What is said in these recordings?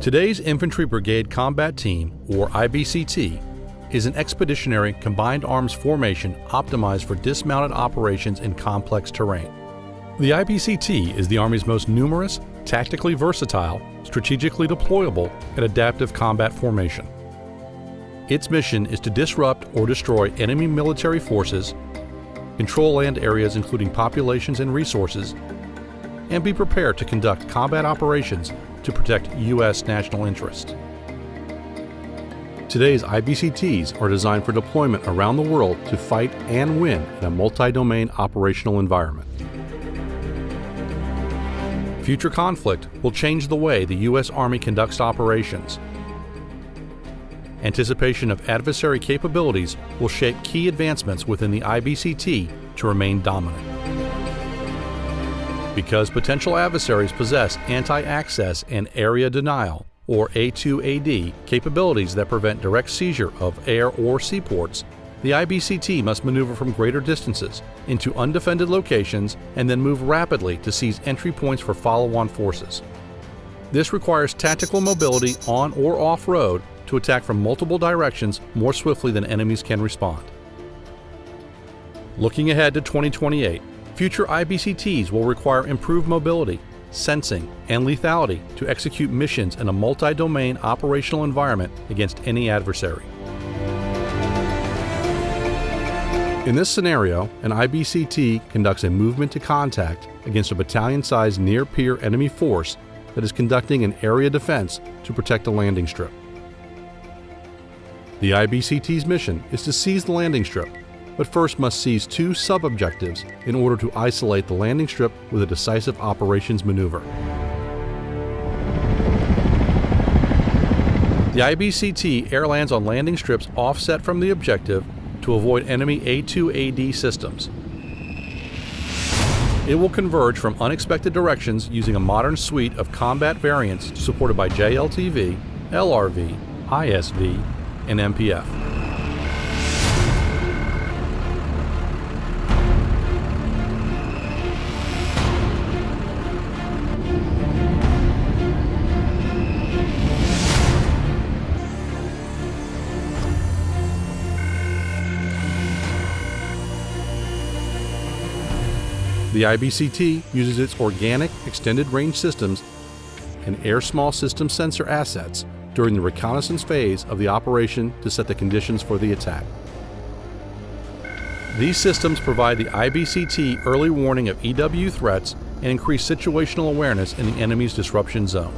Today's Infantry Brigade Combat Team, or IBCT, is an expeditionary combined arms formation optimized for dismounted operations in complex terrain. The IBCT is the Army's most numerous, tactically versatile, strategically deployable, and adaptive combat formation. Its mission is to disrupt or destroy enemy military forces, control land areas including populations and resources, and be prepared to conduct combat operations to protect U.S. national interests. Today's IBCTs are designed for deployment around the world to fight and win in a multi-domain operational environment. Future conflict will change the way the U.S. Army conducts operations. Anticipation of adversary capabilities will shape key advancements within the IBCT to remain dominant. Because potential adversaries possess anti-access and area denial, or A2AD, capabilities that prevent direct seizure of air or seaports, the IBCT must maneuver from greater distances into undefended locations and then move rapidly to seize entry points for follow-on forces. This requires tactical mobility on or off-road to attack from multiple directions more swiftly than enemies can respond. Looking ahead to 2028, future IBCTs will require improved mobility, sensing, and lethality to execute missions in a multi-domain operational environment against any adversary. In this scenario, an IBCT conducts a movement to contact against a battalion-sized near-peer enemy force that is conducting an area defense to protect a landing strip. The IBCT's mission is to seize the landing strip, but first must seize two sub-objectives in order to isolate the landing strip with a decisive operations maneuver. The IBCT airlands on landing strips offset from the objective to avoid enemy A2AD systems. It will converge from unexpected directions using a modern suite of combat variants supported by JLTV, LRV, ISV, and MPF. The IBCT uses its organic extended range systems and air small system sensor assets during the reconnaissance phase of the operation to set the conditions for the attack. These systems provide the IBCT early warning of EW threats and increase situational awareness in the enemy's disruption zone.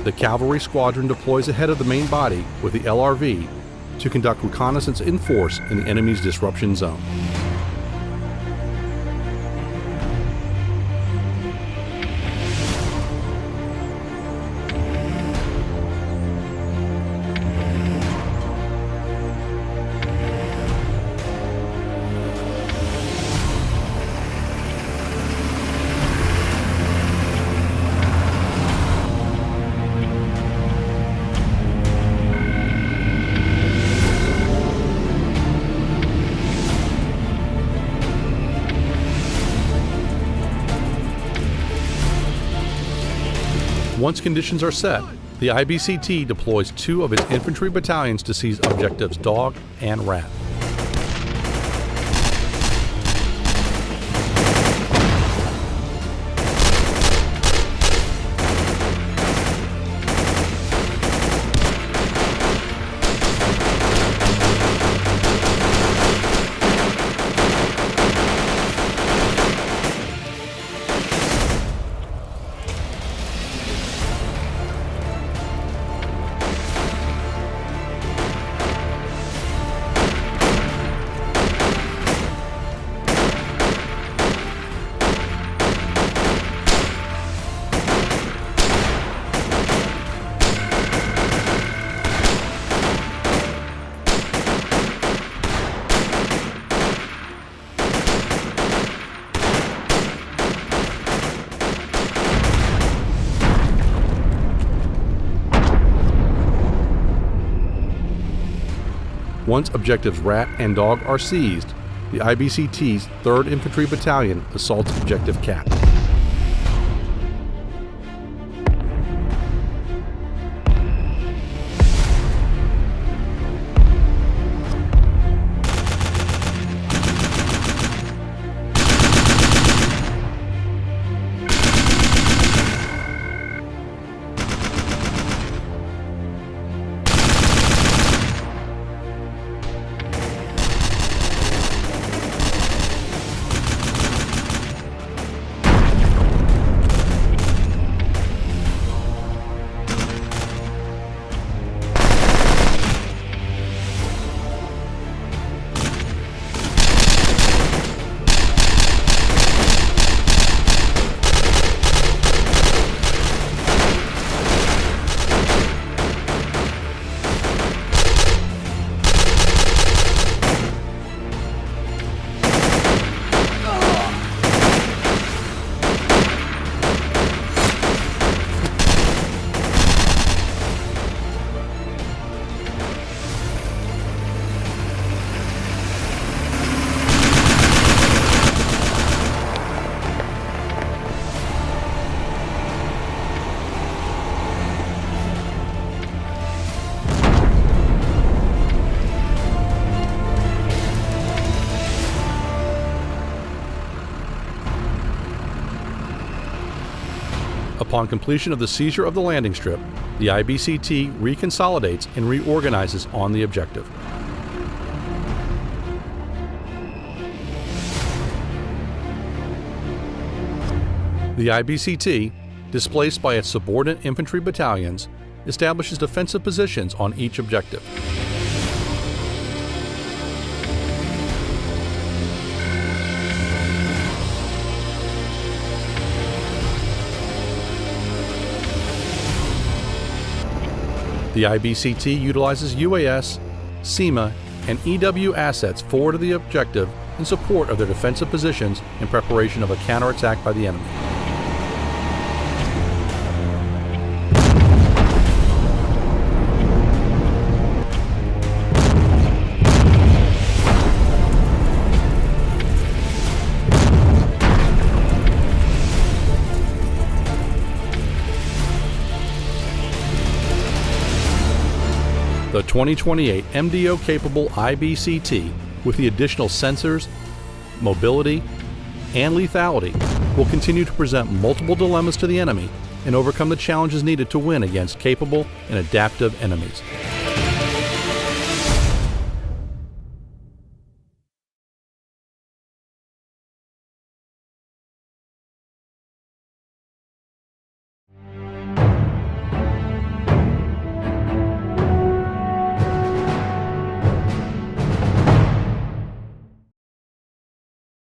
The cavalry squadron deploys ahead of the main body with the LRV to conduct reconnaissance in force in the enemy's disruption zone. Once conditions are set, the IBCT deploys two of its infantry battalions to seize objectives Dog and Rat. Once objectives Rat and Dog are seized, the IBCT's 3rd Infantry Battalion assaults objective Cat. Upon completion of the seizure of the landing strip, the IBCT reconsolidates and reorganizes on the objective. The IBCT, displaced by its subordinate infantry battalions, establishes defensive positions on each objective. The IBCT utilizes UAS, SEMA, and EW assets forward of the objective in support of their defensive positions in preparation of a counterattack by the enemy. The 2028 MDO-capable IBCT, with the additional sensors, mobility, and lethality, will continue to present multiple dilemmas to the enemy and overcome the challenges needed to win against capable and adaptive enemies.